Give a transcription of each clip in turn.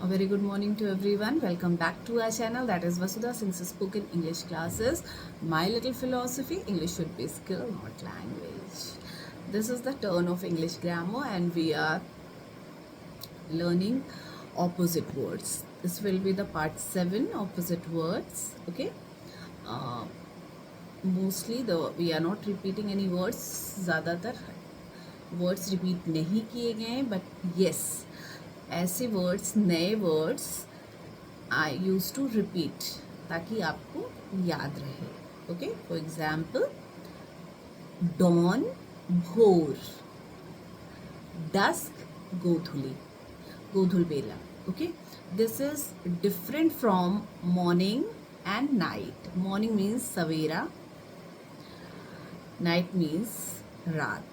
A very good morning to everyone. Welcome back to our channel, that is Vasudha Singh's Spoken English Classes. My little philosophy: English should be skill, not language. This is the turn of English grammar, and we are learning opposite words. This will be the part 7, opposite words. Okay. Uh, Mostly we are not repeating any words. ज़्यादातर words repeat नहीं किए गए हैं, but yes ऐसे words, नए words I use to repeat ताकि आपको याद रहे. ओके, फॉर एग्जाम्पल डॉन भोर, डस्क गोधुली, गोधुल बेला. Okay, this is different from morning and night. Morning means सवेरा, नाइट मीन्स रात.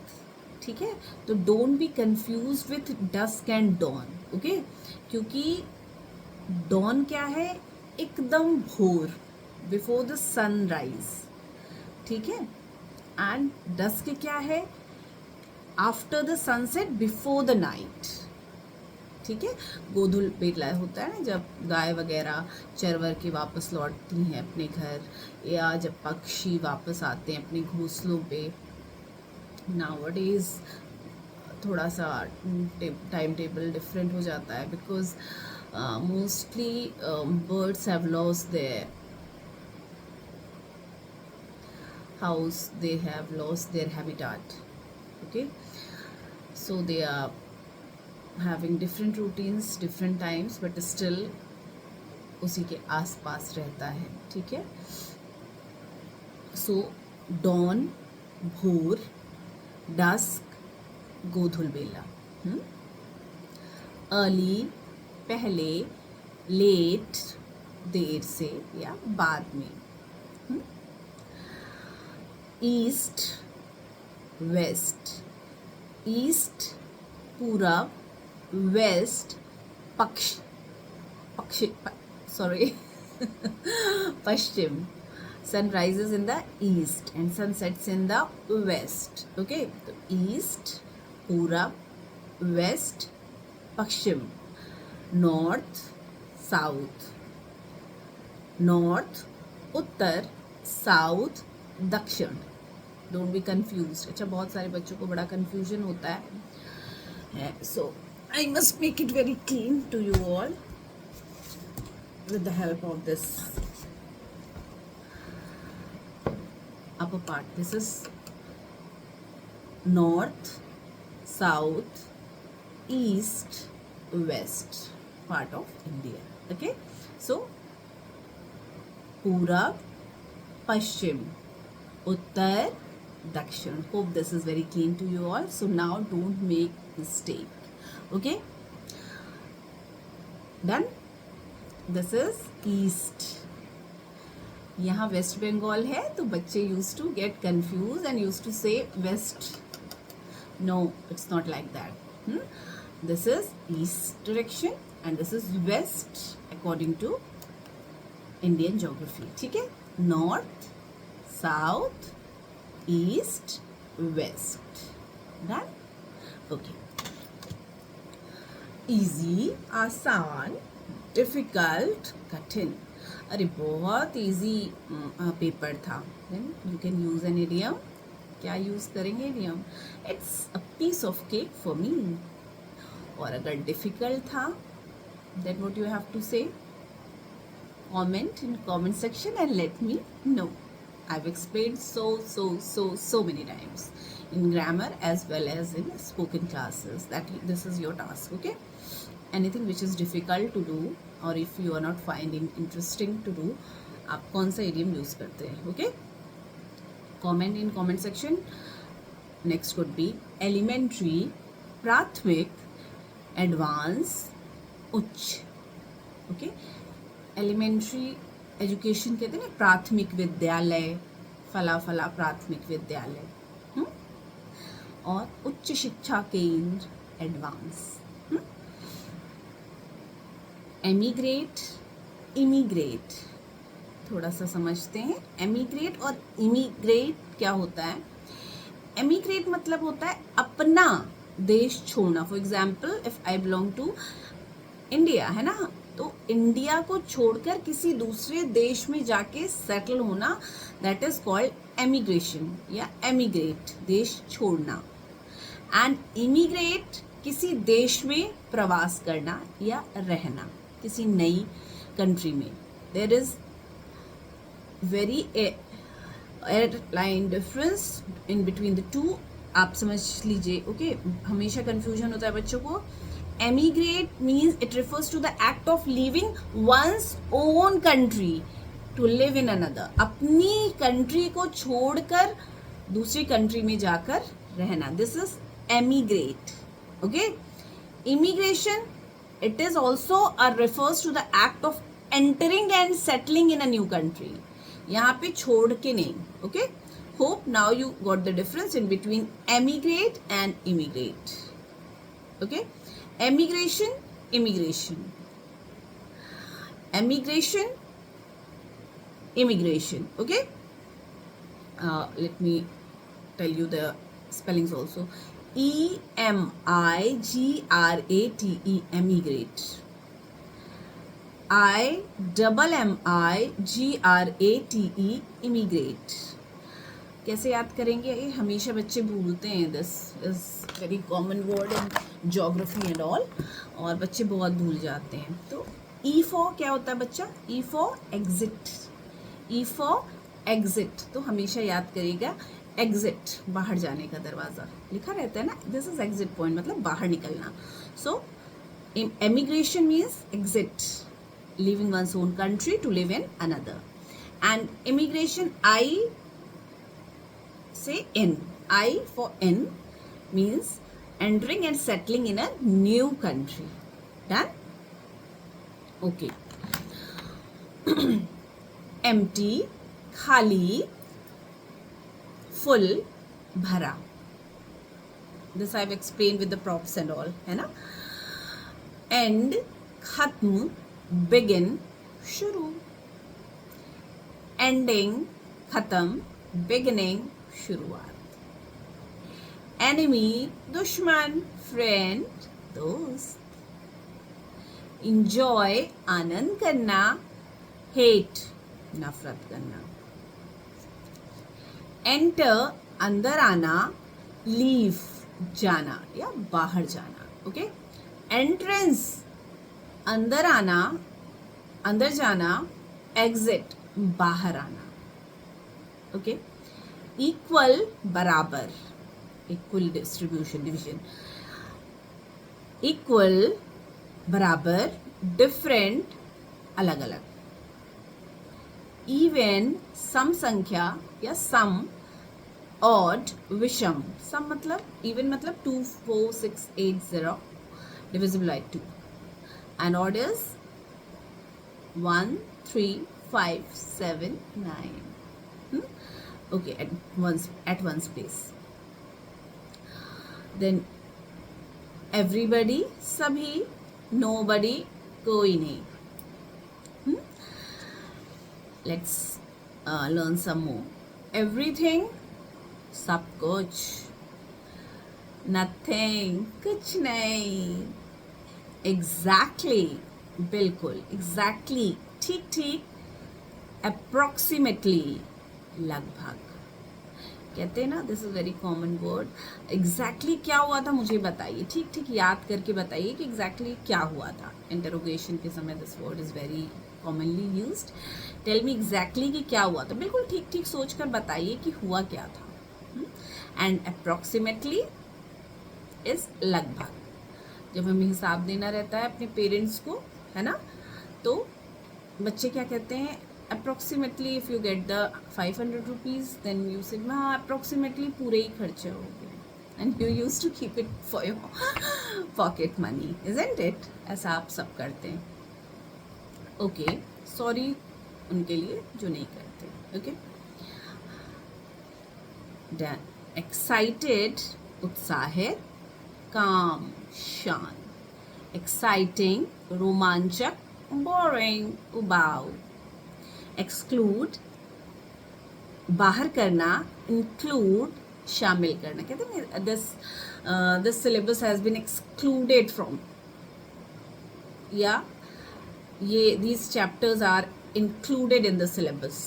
ठीक है, तो don't be confuse with dusk and dawn. Okay, क्योंकि डॉन क्या है, एकदम भोर, बिफोर द सनराइज. ठीक है, एंड डस्क क्या है, after the sunset, before the night. ठीक है, गोधुल बेला होता है ना जब गाय वगैरह चरवर के वापस लौटती हैं अपने घर, या जब पक्षी वापस आते हैं अपने घोंसलों पे. नाउअडेज थोड़ा सा टाइम टेबल डिफरेंट हो जाता है, because mostly birds have lost their house, they have lost their habitat. Okay, so they are having different routines, different times, but still उसी के आस पास रहता है. ठीक है, सो डॉन भोर, डस्क गोधुल बेला. अर्ली पहले, लेट देर से या बाद में. ईस्ट वेस्ट, ईस्ट पूरब, वेस्ट पश्चिम. Sun rises in the east and sun sets in the west. Okay, so east, पूरब, west, पश्चिम. north, south, north उत्तर, south दक्षिण. Don't be confuse. अच्छा, बहुत सारे बच्चों को बड़ा कंफ्यूजन होता है, so I must make it very clean to you all with the help of this upper part. This is north, south, east, west part of India. Okay, so पूरब, पश्चिम, उत्तर, dakshin. Hope this is very clean to you all. So now don't make mistake. Okay, done. This is east. यहाँ West Bengal है तो बच्चे use to get confuse and use to say west. No, it's not like that. This is east direction and this is west according to Indian geography. ठीक है, north, south, east, west. Done. Okay, easy, आसान, difficult, कठिन. अरे बहुत easy paper था. Then you can use an idiom. क्या use करेंगे idiom? It's a piece of cake for me. और अगर डिफिकल्ट था, then what you have to say, comment in comment section and let me know. I've explained so many times in grammar as well as in spoken classes that this is your task. Okay, anything which is difficult to do or if you are not finding interesting to do, आप कौन सा idiom use करते हैं? Okay, comment in comment section. Next would be elementary, प्राथमिक, advance, उच्च. Okay, elementary education कहते हैं ना, प्राथमिक विद्यालय, फला फला प्राथमिक विद्यालय. और उच्च शिक्षा केंद्र, एडवांस. एमिग्रेट, इमिग्रेट. थोड़ा सा समझते हैं. एमिग्रेट और इमिग्रेट क्या होता है. एमिग्रेट मतलब होता है अपना देश छोड़ना. For example, if I belong to India है ना, तो इंडिया को छोड़कर किसी दूसरे देश में जाके सेटल होना, दैट इज कॉल्ड एमिग्रेशन या एमिग्रेट, देश छोड़ना। एंड इमिग्रेट किसी देश में प्रवास करना या रहना, किसी नई कंट्री में। There is very airline difference in between the two, आप समझ लीजिए। ओके, हमेशा कंफ्यूजन होता है बच्चों को। Emigrate means it refers to the act of leaving one's own country to live in another, अपनी कंट्री को छोड़कर दूसरी कंट्री में जाकर रहना, this is emigrate. Okay, immigration it is also refers to the act of entering and settling in a new country, यहाँ पे छोड़ के नहीं। okay, hope now you got the difference in between emigrate and immigrate. okay, emigration, immigration, emigration, immigration. okay, let me tell you the spellings also. EMIGRATE, emigrate. IMMIGRATE, immigrate. कैसे याद करेंगे? ये हमेशा बच्चे भूलते हैं। This is very common word in geography and all, और बच्चे बहुत भूल जाते हैं। तो ई फॉर क्या होता है बच्चा? E for exit, E for exit, तो हमेशा याद करिएगा एग्जिट, बाहर जाने का दरवाज़ा लिखा रहता है ना, दिस इज एग्जिट पॉइंट, मतलब बाहर निकलना। So emigration means exit, leaving one's own country to live in another. And immigration, I say in, I for in means entering and settling in a new country. Done? Okay. Empty, खाली, full, भरा, this I have explain with the props and all, है ना। And, खत्म, begin, शुरू। Ending, खत्म, beginning, शुरुआत। Enemy, दुश्मन, friend, दोस्त। इंजॉय, आनंद करना, हेट, नफरत करना। एंटर, अंदर आना, लीव, जाना या बाहर जाना। ओके, एंट्रेंस, अंदर आना, अंदर जाना, एग्जिट, बाहर आना। ओके, इक्वल, बराबर, इक्वल डिस्ट्रीब्यूशन, डिवीजन। इक्वल, बराबर, डिफरेंट, अलग अलग। इवन, सम संख्या या सम, ऑड, विषम। सम मतलब, इवन मतलब 2, 4, 6, 8, 0 divisible by 2, and odd is 1, 3, 5, 7, 9. Okay, at one's place. Then everybody, सभी, nobody, कोई नहीं. Let's learn some more. Everything, सब कुछ. Nothing, कुछ नहीं. Exactly, बिल्कुल. Exactly, ठीक ठीक. Approximately, लगभग. कहते हैं ना, this is very common word. Exactly क्या हुआ था मुझे बताइए, ठीक ठीक याद करके बताइए कि एग्जैक्टली क्या हुआ था. इंटरोगेशन के समय this word is very commonly used. Tell me exactly कि क्या हुआ था. बिल्कुल ठीक ठीक सोच कर बताइए कि हुआ क्या था. एंड अप्रोक्सीमेटली इज लगभग. जब हमें हिसाब देना रहता है अपने पेरेंट्स को, है ना, तो बच्चे क्या कहते हैं, approximately if you get the 500 rupees then you say हाँ अप्रोक्सीमेटली पूरे ही खर्चे हो गए. And you use to keep it for your pocket money, isn't it. ऐसा आप सब करते हैं. ओके, सॉरी उनके लिए जो नहीं करते. Okay, done. एक्साइटेड, उत्साहित. काम, शांत. एक्साइटिंग, रोमांचक. बोरिंग, उबाऊ. एक्सक्लूड, बाहर करना. इंक्लूड, शामिल करना. कहते हैं this syllabus has been excluded from या ये these chapters are included in the syllabus.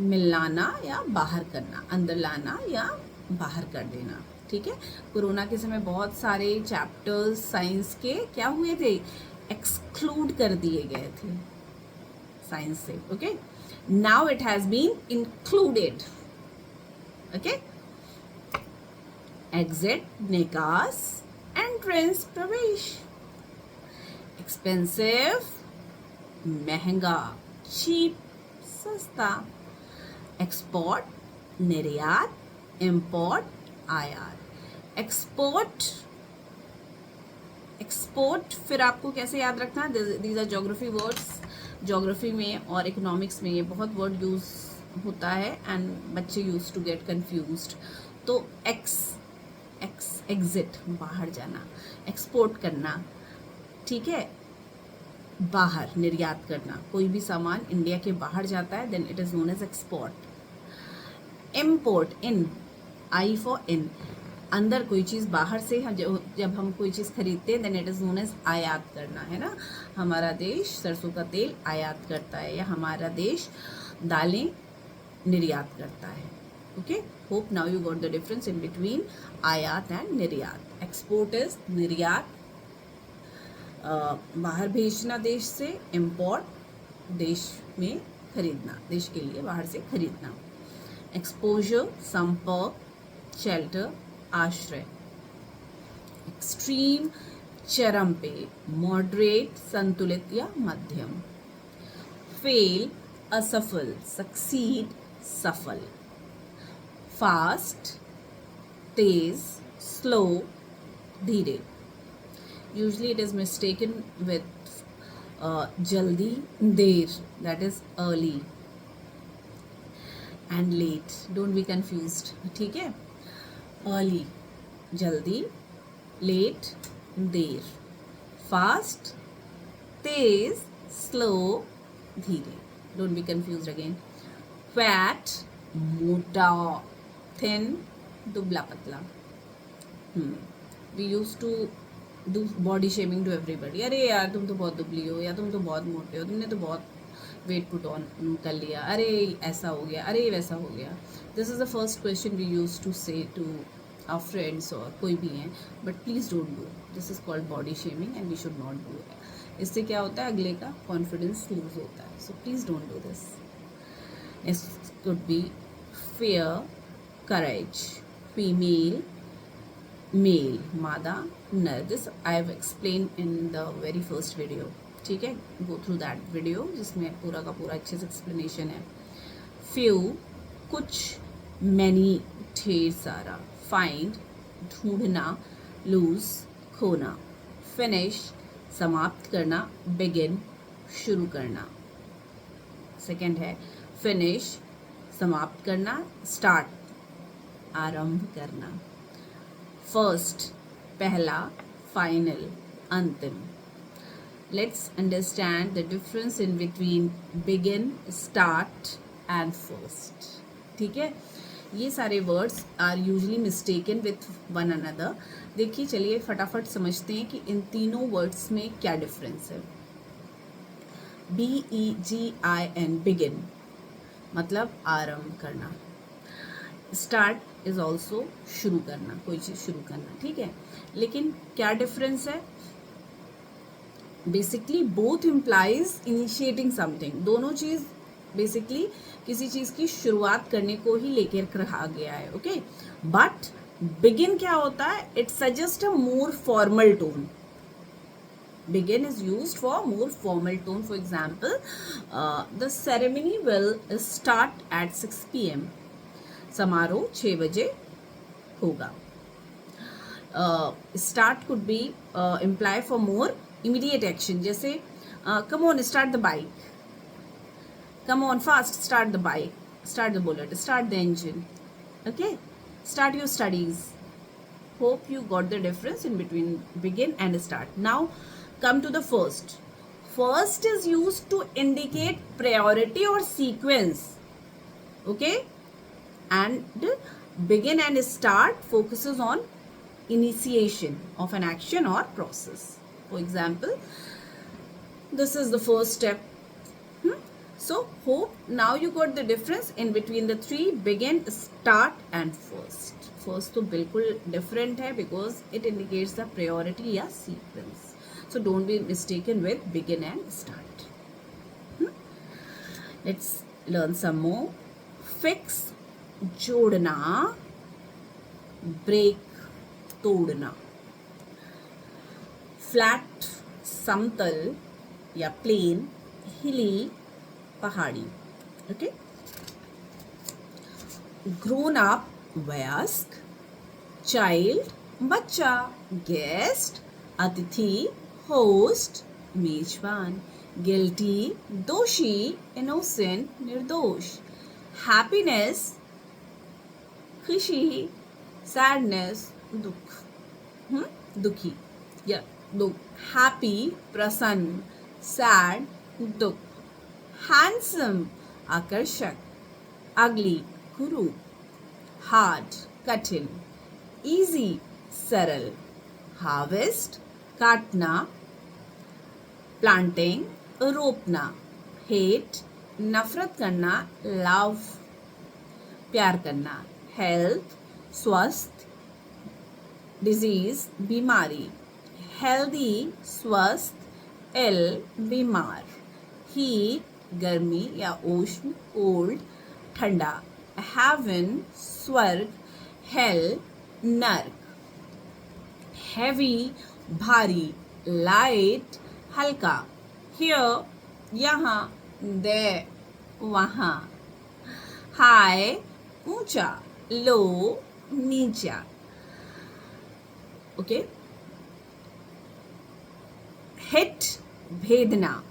मिलाना या बाहर करना, अंदर लाना या बाहर कर देना, ठीक है। कोरोना के समय बहुत सारे चैप्टर्स साइंस के क्या हुए थे, एक्सक्लूड कर दिए गए थे साइंस से, okay. Now it has been included, okay. Exit, निकास, एंट्रेंस, प्रवेश। एक्सपेंसिव, महंगा, चीप, सस्ता। एक्सपोर्ट, निर्यात, इंपोर्ट, आयात। एक्सपोर्ट फिर आपको कैसे याद रखना, these are geography words. Geography में और इकोनॉमिक्स में ये बहुत वर्ड यूज होता है एंड बच्चे यूज टू गेट कंफ्यूज्ड। तो एग्जिट, बाहर जाना, एक्सपोर्ट करना, ठीक है, बाहर निर्यात करना, कोई भी सामान इंडिया के बाहर जाता है then it is known as export. Import, in, I for in, अंदर कोई चीज़ बाहर से जब हम कोई चीज़ खरीदते हैं then it is known as आयात करना, है ना। हमारा देश सरसों का तेल आयात करता है या हमारा देश दालें निर्यात करता है, okay. Hope now you got the difference in between आयात एंड निर्यात। एक्सपोर्ट इज निर्यात, बाहर भेजना देश से, इम्पोर्ट देश में खरीदना, देश के लिए बाहर से खरीदना। एक्सपोजर, संपर्क, शेल्टर, आश्रय। एक्सट्रीम, चरम पे, मॉडरेट, संतुलित या मध्यम। फेल, असफल, सक्सीड, सफल। फास्ट, तेज, स्लो, धीरे। Usually it is mistaken with jaldi, der, that is early, and late. Don't be confused, ठीक है। early, jaldi, late, der, fast, तेज, slow, धीरे। Don't be confused again. fat, मोटा, thin, दुबला पतला। We used to do body shaming to everybody, अरे यार तुम तो बहुत दुबली हो, या तुम तो बहुत मोटे हो, तुमने तो बहुत वेट पुट ऑन कर लिया, अरे ऐसा हो गया, अरे वैसा हो गया। This is the first question we use to say to our friends और कोई भी हैं, but please don't do, this is called body shaming and we should not do it. इससे क्या होता है, अगले का कॉन्फिडेंस लूज होता है, so please don't do this. It could be fear, courage, female, male, मादा, नर। This I have explain in the very first video, ठीक है, गो थ्रू दैट वीडियो जिसमें पूरा का पूरा अच्छे से एक्सप्लेनेशन है। फ्यू, कुछ, मैनी, ढेर सारा। फाइंड, ढूंढना, लूज, खोना। फिनिश, समाप्त करना, बिगिन, शुरू करना। सेकेंड है फिनिश, समाप्त करना, स्टार्ट, आरंभ करना। फर्स्ट, पहला, फाइनल, अंतिम। Let's understand the difference in between begin, start and first, ठीक है। ये सारे words are usually mistaken with one another. देखिए, चलिए फटाफट समझते हैं कि इन तीनों वर्ड्स में क्या डिफरेंस है। BEGIN, बिगिन, मतलब आरंभ करना। स्टार्ट इज ऑल्सो शुरू करना, कोई चीज़ शुरू करना, ठीक है। लेकिन क्या डिफरेंस है? Basically both implies initiating something. दोनों चीज़ बेसिकली किसी चीज़ की शुरुआत करने को ही लेकर रखा गया है, ओके। बट बिगिन क्या होता है? It suggest a more formal tone. Begin is used for more formal tone. For example, the ceremony will start at 6 p.m. समारोह 6 बजे होगा। Start could be imply for more immediate action. जैसे come on, start the bike. Come on, fast, start the bike. Start the bullet. Start the engine. Okay? Start your studies. Hope you got the difference in between begin and start. Now, come to the first. First is used to indicate priority or sequence, okay, and begin and start focuses on initiation of an action or process. For example, this is the first step. So hope now you got the difference in between the three: begin, start and first. First तो बिल्कुल different है because it indicates the priority या sequence. So don't be mistaken with begin and start. Let's learn some more. Fix जोड़ना, break तोड़ना. Flat समतल या plain, hilly पहाड़ी. Okay. Grown up वयस्क, child बच्चा, guest अतिथि, host मेजबान, guilty दोषी, innocent निर्दोष, happiness खुशी, sadness दुख, दुखी या दुख, happy प्रसन्न, sad दुख, handsome आकर्षक, ugly कुरूप, hard कठिन, easy सरल, harvest काटना, planting रोपना, hate नफरत करना, love प्यार करना, health स्वस्थ, disease बीमारी, healthy स्वस्थ, ill बीमार, heat गर्मी या उष्ण, cold ठंडा, heaven स्वर्ग, hell नर्क, heavy भारी, light हल्का, here यहाँ, there वहाँ, high ऊंचा, low नीचा. Okay. Hit भेदना,